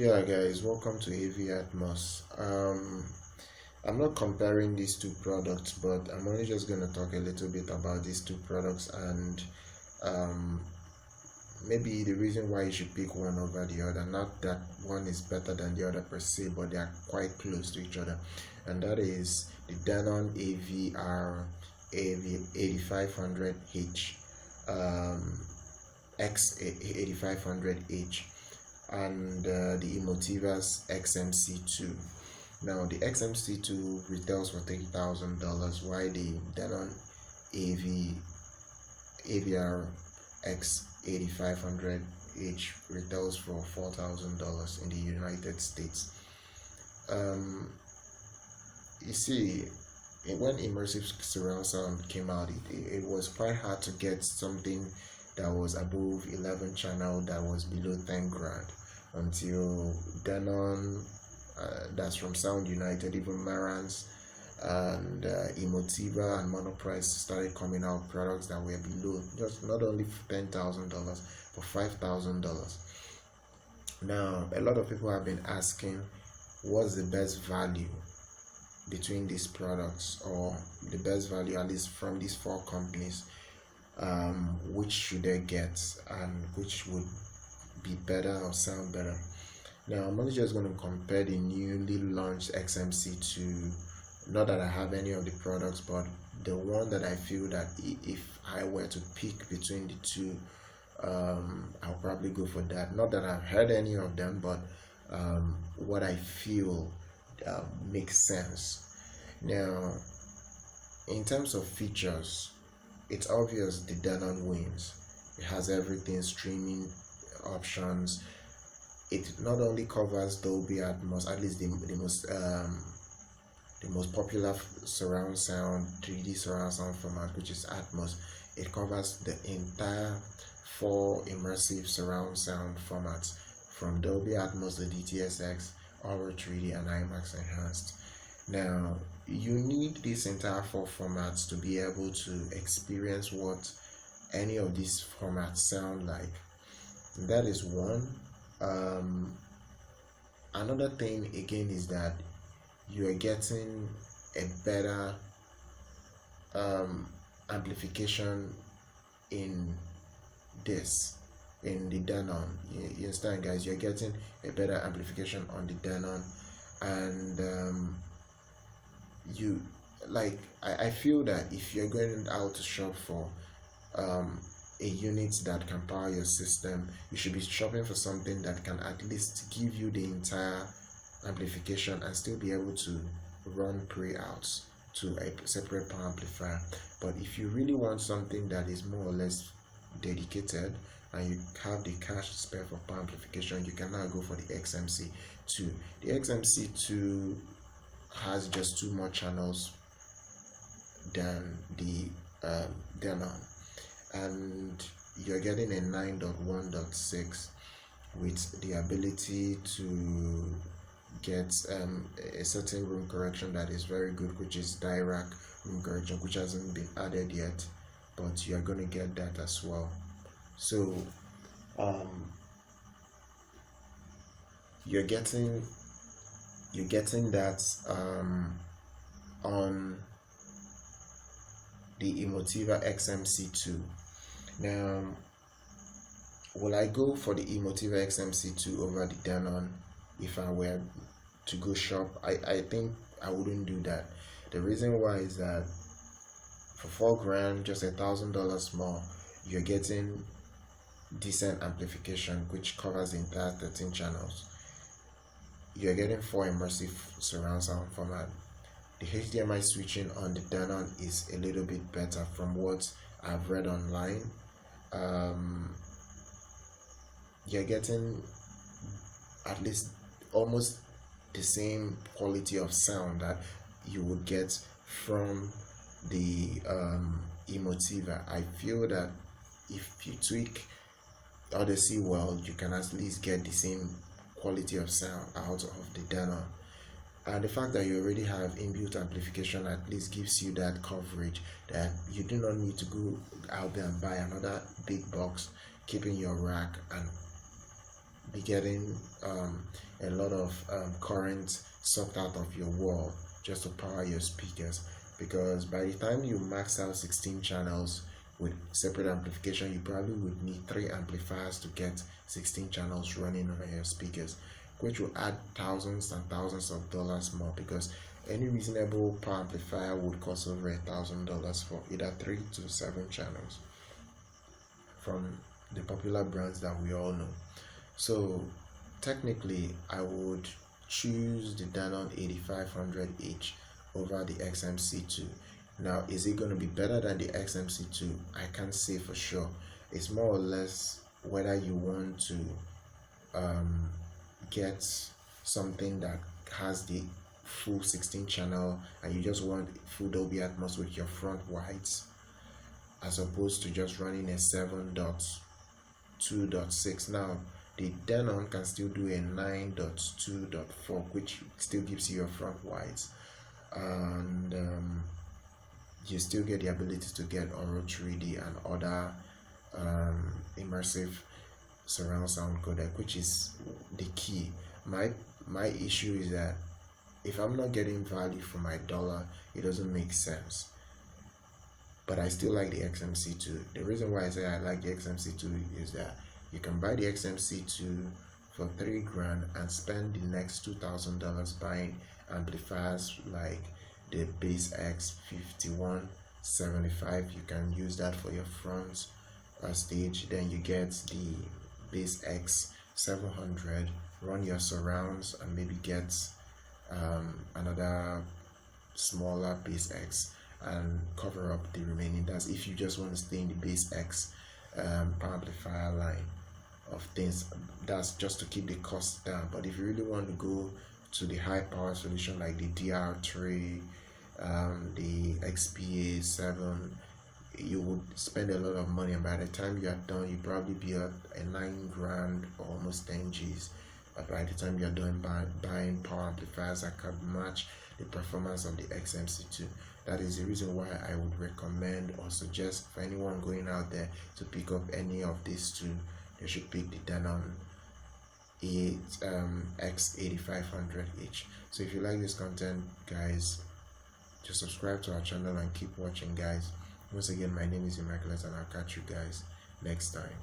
Yeah, guys, welcome to AV Atmos. I'm not comparing these two products, but I'm only just going to talk a little bit about these two products and um, maybe the reason why you should pick one over the other. Not that one is better than the other per se, but they are quite close to each other, and that is the Denon AVR-X8500H, X8500H, and the EMOTIVA'S XMC-2. Now the XMC-2 retails for $3,000, while the Denon AVR-X8500H retails for $4,000 in the United States. You see, when immersive surround sound came out, it was quite hard to get something that was above 11 channel that was below 10 grand until Denon, that's from Sound United, even Marantz and Emotiva and Monoprice started coming out products that were below, just not only $10,000 but $5,000. Now a lot of people have been asking, what's the best value between these products, or the best value at least from these four companies? Which should they get and which would be better or sound better? Now I'm only just going to compare the newly launched XMC-2. Not that I have any of the products, but the one that I feel that if I were to pick between the two, I'll probably go for that. Not that I've heard any of them, but what I feel makes sense. Now in terms of features, it's obvious the Denon wins. It has everything, streaming options. It not only covers Dolby Atmos, at least the most popular surround sound, 3D surround sound format, which is Atmos. It covers the entire 4 immersive surround sound formats, from Dolby Atmos, the DTS, Auro-3D, and IMAX enhanced. Now you need these entire 4 formats to be able to experience what any of these formats sound like. That is one. Another thing again is that you are getting a better amplification in the Denon. You understand, guys? You're getting a better amplification on the Denon, and I feel that if you're going out to shop for a unit that can power your system, you should be shopping for something that can at least give you the entire amplification and still be able to run pre-outs to a separate power amplifier. But if you really want something that is more or less dedicated and you have the cash to spare for power amplification, you can now go for the XMC-2. The XMC-2 has just 2 more channels than the Denon, and you're getting a 9.1.6 with the ability to get a certain room correction that is very good, which is Dirac room correction, which hasn't been added yet, but you're going to get that as well. So you're getting that on the Emotiva XMC-2. Now, will I go for the Emotiva XMC-2 over the Denon if I were to go shop? I think I wouldn't do that. The reason why is that for $4 grand, just $1,000 more, you're getting decent amplification, which covers the entire 13 channels. You're getting 4 immersive surround sound format. The HDMI switching on the Denon is a little bit better from what I've read online. You're getting at least almost the same quality of sound that you would get from the Emotiva. I feel that if you tweak Odyssey well, you can at least get the same quality of sound out of the Denon. And the fact that you already have inbuilt amplification at least gives you that coverage that you do not need to go out there and buy another big box, keep in your rack and be getting a lot of current sucked out of your wall just to power your speakers, because by the time you max out 16 channels with separate amplification, you probably would need 3 amplifiers to get 16 channels running over your speakers, which will add thousands and thousands of dollars more, because any reasonable power amplifier would cost over $1,000 for either 3 to 7 channels from the popular brands that we all know. So technically I would choose the Denon 8500H over the XMC-2. Now, is it going to be better than the XMC-2? I can't say for sure. It's more or less whether you want to get something that has the full 16 channel and you just want full Dolby Atmos with your front wides, as opposed to just running a 7.2.6. Now, the Denon can still do a 9.2.4, which still gives you your front wides, and you still get the ability to get Auro-3D and other immersive surround sound codec, which is the key. My issue is that if I'm not getting value for my dollar, it doesn't make sense. But I still like the XMC-2. The reason why I say I like the XMC-2 is that you can buy the XMC-2 for $3,000 and spend the next $2,000 buying amplifiers like the Bass X5175. You can use that for your front stage. Then you get the Bass X700, run your surrounds, and maybe get another smaller Bass X and cover up the remaining. That's if you just want to stay in the Bass X power amplifier line of things. That's just to keep the cost down. But if you really want to go to the high power solution like the DR3, the XPA7, you would spend a lot of money, and by the time you are done, you probably be at a $9,000 or almost 10 G's. By the time you are done buying power amplifiers that can match the performance of the XMC-2. That is the reason why I would recommend or suggest for anyone going out there to pick up any of these two. They should pick the Denon X8500H. So if you like this content, guys, just subscribe to our channel and keep watching, guys. Once again, my name is Immaculate, and I'll catch you guys next time.